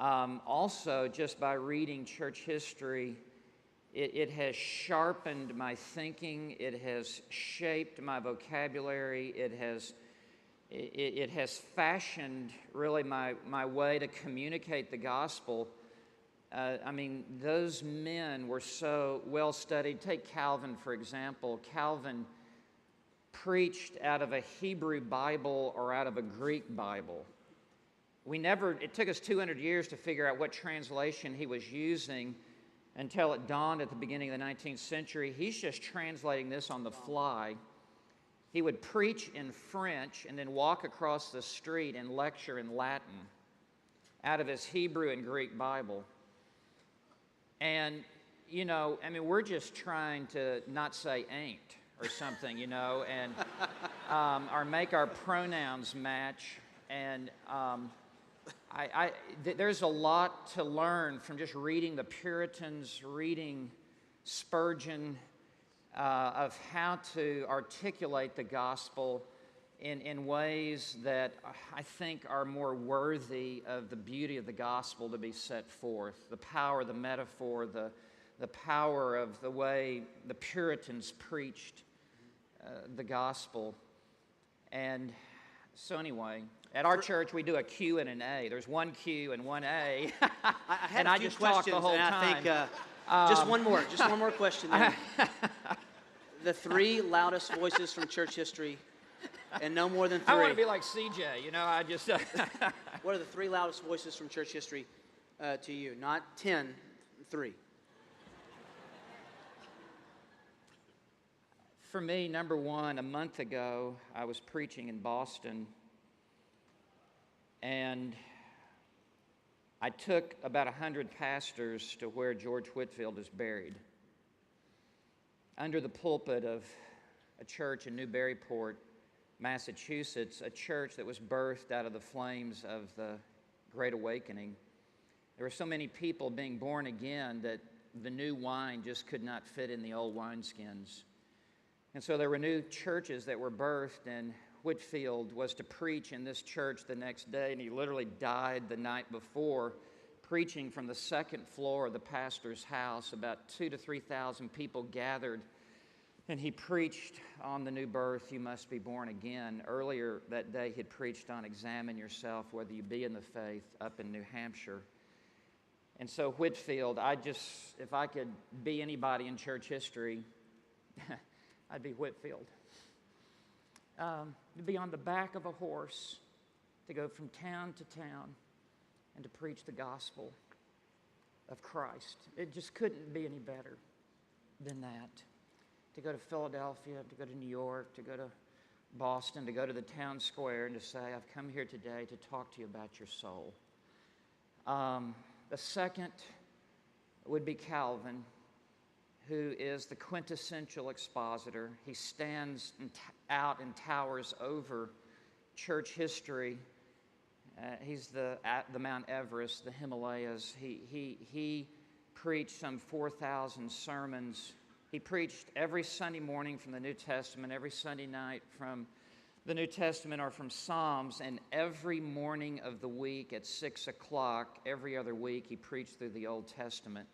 Also, just by reading church history, it has sharpened my thinking. It has shaped my vocabulary. It has fashioned really my way to communicate the gospel. Those men were so well studied. Take Calvin, for example. Calvin preached out of a Hebrew Bible or out of a Greek Bible. It took us 200 years to figure out what translation he was using until it dawned at the beginning of the 19th century. He's just translating this on the fly. He would preach in French and then walk across the street and lecture in Latin out of his Hebrew and Greek Bible. And, we're just trying to not say ain't or something, and or make our pronouns match. And there's a lot to learn from just reading the Puritans, reading Spurgeon, of how to articulate the gospel in ways that I think are more worthy of the beauty of the gospel to be set forth. The power of the metaphor, the power of the way the Puritans preached the gospel. And so anyway, at our church we do a Q and an A. There's one Q and one A. And I just talked the whole time. I think just one more question then. The three loudest voices from church history, and no more than three. I want to be like CJ, I just... What are the three loudest voices from church history to you? Not 10, 3. For me, number one, a month ago, I was preaching in Boston, and I took about 100 pastors to where George Whitefield is buried, under the pulpit of a church in Newburyport, Massachusetts, a church that was birthed out of the flames of the Great Awakening. There were so many people being born again that the new wine just could not fit in the old wineskins. And so there were new churches that were birthed, and Whitefield was to preach in this church the next day, and he literally died the night before, preaching from the second floor of the pastor's house. About 2,000 to 3,000 people gathered, and he preached on the new birth, you must be born again. Earlier that day, he had preached on examine yourself, whether you be in the faith, up in New Hampshire. And so Whitefield, if I could be anybody in church history, I'd be Whitefield. To be on the back of a horse, to go from town to town, and to preach the gospel of Christ. It just couldn't be any better than that. To go to Philadelphia, to go to New York, to go to Boston, to go to the town square and to say, I've come here today to talk to you about your soul. The second would be Calvin, who is the quintessential expositor. He stands out and towers over church history. He's the Mount Everest, the Himalayas. He preached some 4,000 sermons. He preached every Sunday morning from the New Testament, every Sunday night from the New Testament or from Psalms, and every morning of the week at 6 o'clock, every other week, he preached through the Old Testament.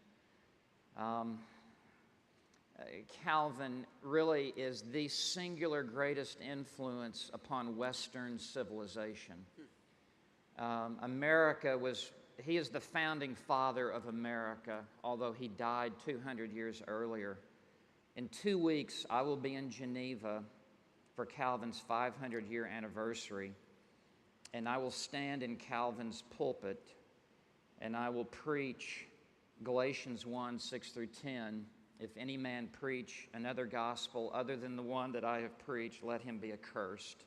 Calvin really is the singular greatest influence upon Western civilization. He is the founding father of America, although he died 200 years earlier. In 2 weeks, I will be in Geneva for Calvin's 500-year anniversary, and I will stand in Calvin's pulpit, and I will preach Galatians 1, 6 through 10. If any man preach another gospel other than the one that I have preached, let him be accursed.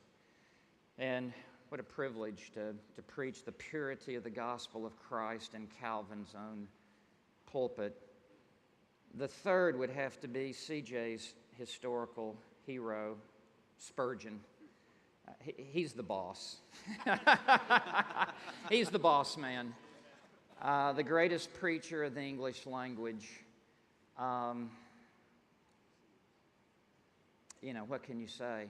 And what a privilege to preach the purity of the gospel of Christ in Calvin's own pulpit. The third would have to be CJ's historical hero, Spurgeon. He's the boss. He's the boss man. The greatest preacher of the English language. What can you say?